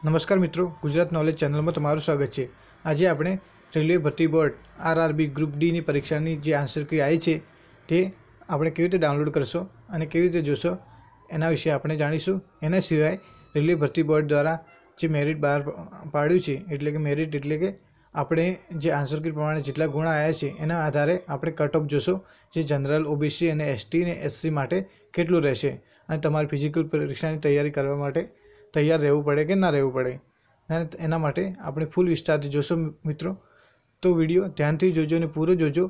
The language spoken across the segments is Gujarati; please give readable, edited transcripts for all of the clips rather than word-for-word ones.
नमस्कार मित्रों, गुजरात नॉलेज चैनल में तमारुं स्वागत है। आज आपणे रेलवे भर्ती बोर्ड आरआरबी ग्रुप डी ની પરીક્ષાની જે આન્સર કી આવી છે તે આપણે કેવી રીતે ડાઉનલોડ કરશો અને કેવી રીતે જોશો એના વિશે આપણે જાણીશું। એના સિવાય રેલવે ભર્તી બોર્ડ દ્વારા જે મેરિટ બહાર પાડ્યું છે એટલે કે મેરિટ એટલે કે આપણે જે આન્સર કી પ્રમાણે જેટલા ગુણ આવ્યા છે એના આધારે આપણે કટ ઓફ જોશો, જે જનરલ, ઓબીસી અને એસટી અને એસસી માટે કેટલું રહેશે અને તમારી ફિઝિકલ પરીક્ષાની તૈયારી કરવા માટે तैयार रहવું પડે કે ના રહેવું પડે એના માટે આપણે ફૂલ વિસ્તારથી જોશો મિત્રો। તો વિડીયો ધ્યાનથી જોજો અને પૂરો જોજો।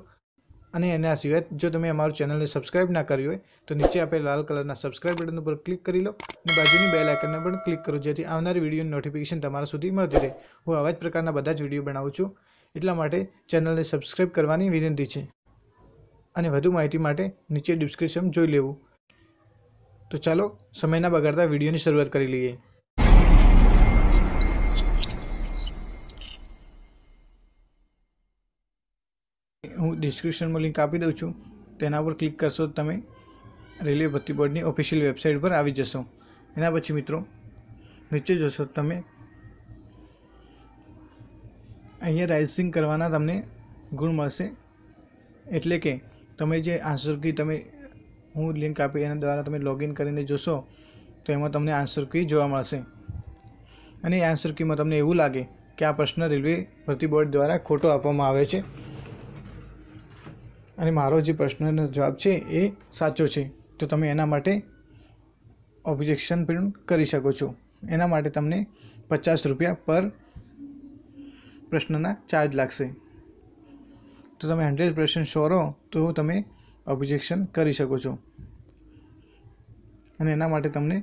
અને એના સિવાય જો તમે અમારું ચેનલને સબસ્ક્રાઇબ ના કરી હોય તો નીચે આપેલ લાલ કલરના સબસ્ક્રાઇબ બટન ઉપર ક્લિક કરી લો અને બાજુની બેલ આઇકનને પણ ક્લિક કરો, જેથી આવનારી વિડીયોની નોટિફિકેશન તમારા સુધી મળતી રહે। હું આવા જ પ્રકારના બધા જ વિડીયો બનાવું છું, એટલા માટે ચેનલને સબસ્ક્રાઇબ કરવાની વિનંતી છે અને વધુ માહિતી માટે નીચે ડિસ્ક્રિપ્શન જોઈ લેવું। તો ચાલો સમય ના બગાડતા વિડીયોની શરૂઆત કરી લઈએ। હું ડિસ્ક્રિપ્શનમાં લિંક આપી દઉં છું, તેના પર ક્લિક કરશો તો તમે રેલવે ભરતી બોર્ડની ઓફિશિયલ વેબસાઇટ પર આવી જશો। એના પછી મિત્રો નીચે જોશો તમે અહીંયા રાઇઝિંગ કરવાના તમને ગુણ મળશે, એટલે કે તમે જે આન્સર કી તમે હું લિંક આપી એના દ્વારા તમે લોગિન કરીને જોશો તો એમાં તમને આન્સર કી જોવા મળશે અને એ આન્સર કીમાં તમને એવું લાગે કે આ પ્રશ્ન રેલવે ભરતી બોર્ડ દ્વારા ખોટો આપવામાં આવે છે અને મારો જે પ્રશ્નનો જવાબ છે એ સાચો છે, તો તમે એના માટે ઓબ્જેક્શન પણ કરી શકો છો। એના માટે તમને 50 રૂપિયા પર પ્રશ્નના ચાર્જ લાગશે। તો તમે 100% શ્યોર હો તો તમે ઓબ્જેક્શન કરી શકો છો અને એના માટે તમને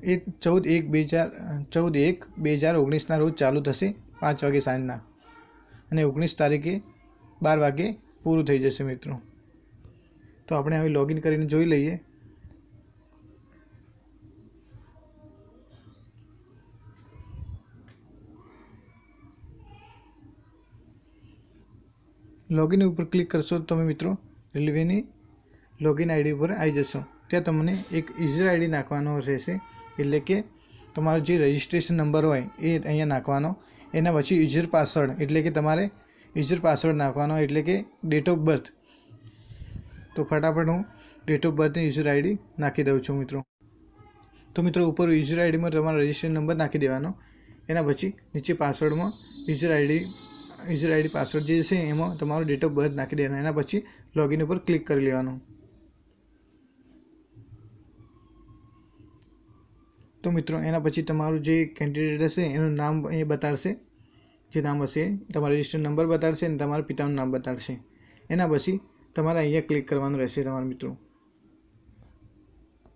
એ 14/1/2019 ના રોજ ચાલુ થશે 5 વાગે સાંજના અને 19 તારીખે 12 વાગે પૂરું થઈ જશે મિત્રો। તો આપણે હવે લોગિન કરીને જોઈ લઈએ। લોગિન ઉપર ક્લિક કરશો તો તમે મિત્રો રેલવેની લોગિન આઈડી ઉપર આવી જશો। ત્યાં તમને એક યુઝર આઈડી નાખવાનો રહેશે, એટલે કે તમારો જે રજિસ્ટ્રેશન નંબર હોય એ અહીંયા નાખવાનો। એના પછી યુઝર પાસવર્ડ એટલે કે તમારે યુઝર પાસવર્ડ નાખવાનો, એટલે કે ડેટ ઓફ બર્થ। તો ફટાફટ હું date of birth user ID નાખી દઉં છું મિત્રો। તો મિત્રો ઉપર યુઝર આઈડીમાં તમારો રજિસ્ટ્રેશન નંબર નાખી દેવાનો। એના પછી નીચે પાસવર્ડમાં યુઝર આઈડી પાસવર્ડ જે છે એમાં તમારો ડેટ ઓફ બર્થ નાખી દેવાનો। એના પછી લોગિન ઉપર ક્લિક કરી લેવાનું। તો મિત્રો એના પછી તમારું જે કેન્ડિડેટ હશે એનું નામ અહીં બતાડશે, જે નામ હશે તમારો રજિસ્ટર નંબર બતાડશે અને તમારા પિતાનું નામ બતાડશે। એના પછી તમારે અહીંયા ક્લિક કરવાનું રહેશે તમારા મિત્રો।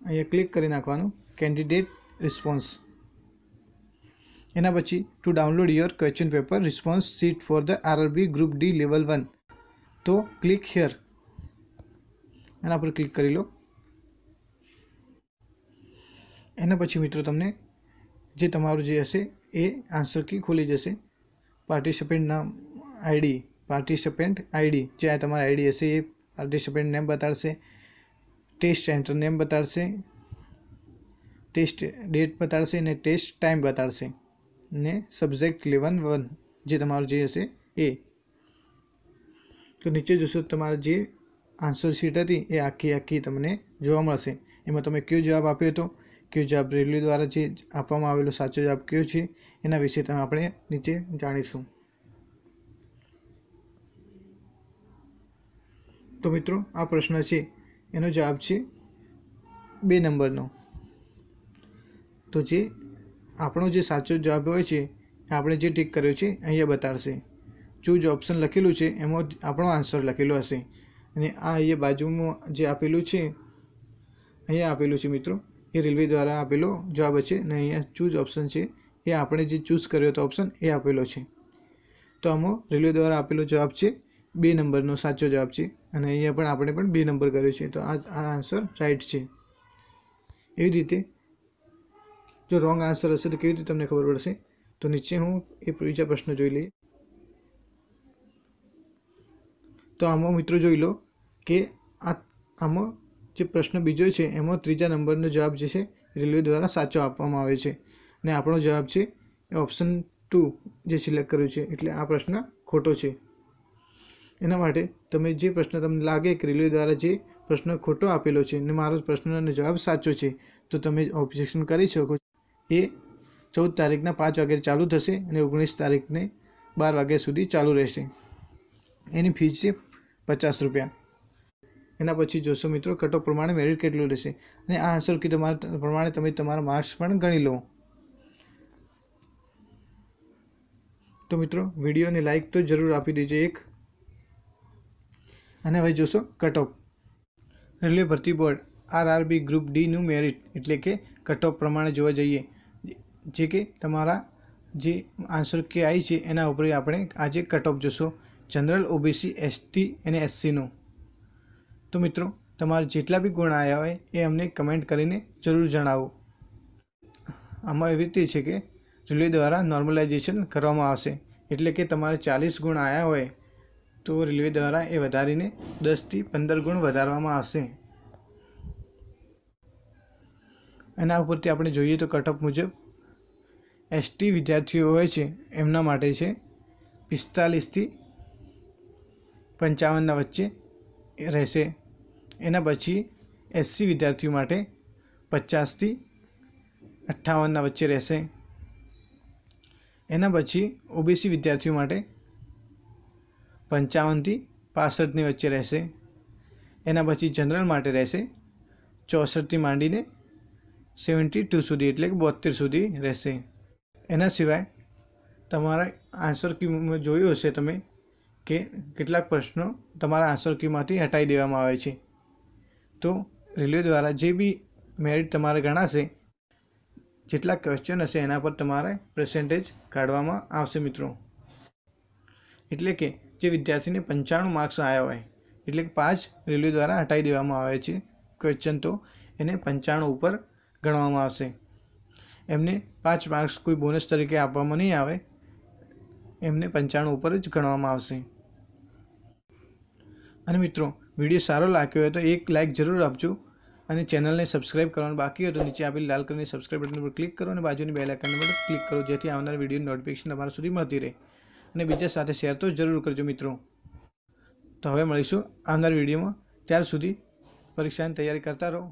અહીંયા ક્લિક કરી નાખવાનું કેન્ડિડેટ રિસ્પોન્સ। એના પછી two download your question paper response sheet for the RRB group D level 1, તો ક્લિક હિયર એના પર ક્લિક કરી લો। એના પછી મિત્રો તમને જે તમારું જે હશે એ આન્સર કી ખુલી જશે। પાર્ટિસિપેન્ટ આઈડી જે તમારી આઈડી હશે એ પાર્ટિસિપેન્ટ નેમ બતાડશે, ટેસ્ટ સેન્ટર નેમ બતાડશે, ટેસ્ટ ડેટ બતાડશે અને ટેસ્ટ ટાઈમ બતાડશે ને સબ્જેક્ટ લેવલ 1 જે તમારું જે હશે એ। તો નીચે જોશો તમારે જે આન્સર શીટ હતી એ આખી તમને જોવા મળશે। એમાં તમે કયો જવાબ આપ્યો હતો, કયો જવાબ રેલવે દ્વારા જે આપવામાં આવેલો સાચો જવાબ કયો છે એના વિશે તમે આપણે નીચે જાણીશું। તો મિત્રો આ પ્રશ્ન છે એનો જવાબ છે 2 નંબરનો। તો જે આપણો જે સાચો જવાબ હોય છે આપણે જે ટિક કર્યો છે અહીંયા બતાડશે। ચૂઝ ઓપ્શન લખેલું છે એમાં આપણો આન્સર લખેલો હશે અને આ અહીંયા બાજુમાં જે આપેલું છે અહીંયા આપેલું છે મિત્રો એ રેલવે દ્વારા આપેલો જવાબ છે અને અહીંયા ચૂઝ ઓપ્શન છે એ આપણે જે ચૂઝ કર્યો હતો ઓપ્શન એ આપેલો છે। તો આમાં રેલવે દ્વારા આપેલો જવાબ છે 2 નંબરનો સાચો જવાબ છે અને અહીંયા પણ આપણે પણ 2 નંબર કર્યો છે, તો આ આન્સર રાઈટ છે। એવી રીતે જો રોંગ આન્સર હશે તો કેવી રીતે તમને ખબર પડશે? તો નીચે હું એ બીજા પ્રશ્ન જોઈ લઈએ। તો આમાં મિત્રો જોઈ લો કે આમાં જે પ્રશ્ન બીજો છે એમાં ત્રીજા નંબરનો જવાબ જે છે રેલવે દ્વારા સાચો આપવામાં આવે છે અને આપણો જવાબ છે એ ઓપ્શન 2 જે સિલેક્ટ કર્યું છે, એટલે આ પ્રશ્ન ખોટો છે. એના માટે તમે જે પ્રશ્ન તમને લાગે કે રેલવે દ્વારા જે પ્રશ્ન ખોટો આપેલો છે અને મારો પ્રશ્નનો જવાબ સાચો છે, તો તમે ઓબ્જેક્શન કરી શકો. એ 14 તારીખના 5 વાગ્યે ચાલુ થશે અને 19 તારીખને 12 વાગ્યા સુધી ચાલુ રહેશે. એની ફીસ છે ₹50. એના પછી જોશો મિત્રો કટ ઓફ પ્રમાણે મેરિટ કેટલું રહેશે, અને આ આન્સર કી પ્રમાણે તમે તમારા માર્ક્સ પણ ગણી લો. તો મિત્રો વિડીયોને લાઈક તો જરૂર આપી દેજો એક. અને હવે જોશો કટ ઓફ. રેલવે ભરતી બોર્ડ RRB ગ્રુપ ડી નું મેરિટ એટલે કે કટ ઓફ પ્રમાણે જોવા જઈએ, જે કે તમારા જે આન્સર કી આવી છે એના ઉપર આપણે આજે કટ ઓફ જોશો. જનરલ, OBC, ST અને SC નું. તો મિત્રો તમારે જેટલા બી ગુણ આવ્યા હોય એ અમને કમેન્ટ કરીને જરૂર જણાવો. આમાં એવી રીતે છે કે રેલવે દ્વારા નોર્મલાઇઝેશન કરવામાં આવશે, એટલે કે તમારે 40 ગુણ આવ્યા હોય તો રેલવે દ્વારા એ વધારીને 10 થી 15 ગુણ વધારવામાં આવશે. એના ઉપરથી આપણે જોઈએ તો કટ ઓફ મુજબ ST વિદ્યાર્થીઓ હોય છે એમના માટે છે 45 થી 55 વચ્ચે રહેશે. એના પછી SC વિદ્યાર્થીઓ માટે 50 થી 58 વચ્ચે રહેશે. એના પછી OBC વિદ્યાર્થીઓ માટે 55 થી 65 વચ્ચે રહેશે. એના પછી જનરલ માટે રહેશે 64 થી માંડીને 72 સુધી, એટલે કે 72 સુધી રહેશે. એના સિવાય તમારા આન્સર કી જોયું હશે તમે કે કેટલાક પ્રશ્નો તમારા આન્સર કીમાંથી હટાવી દેવામાં આવે છે. તો રેલવે દ્વારા જે બી મેરિટ તમારે ગણાશે, જેટલા ક્વેશ્ચન હશે એના પર તમારે પર્સેન્ટેજ કાઢવામાં આવશે મિત્રો. એટલે કે જે વિદ્યાર્થીને 95 માર્ક્સ આવ્યા હોય, એટલે કે 5 રેલવે દ્વારા હટાવી દેવામાં આવે છે ક્વેશ્ચન, તો એને 95 ઉપર ગણવામાં આવશે. એમને 5 માર્ક્સ કોઈ બોનસ તરીકે આપવામાં નહીં આવે, એમને 95 ઉપર જ ગણવામાં આવશે. અને મિત્રો વિડીયો સારો લાગ્યો હોય તો એક લાઇક જરૂર આપજો, અને ચેનલને સબસ્ક્રાઇબ કરવાનું બાકી હોય તો નીચે આપેલી લાલ કલરની સબસ્ક્રાઇબ બટન પર ક્લિક કરો અને બાજુની બેલ આઇકન પર ક્લિક કરો, જેથી આવનાર વિડીયોની નોટિફિકેશન તમારા સુધી મળતી રહે. અને બીજા સાથે શેર તો જરૂર કરજો મિત્રો. તો હવે મળીશું આવનાર વિડીયોમાં. ત્યાર સુધી પરીક્ષાની તૈયારી કરતા રહો.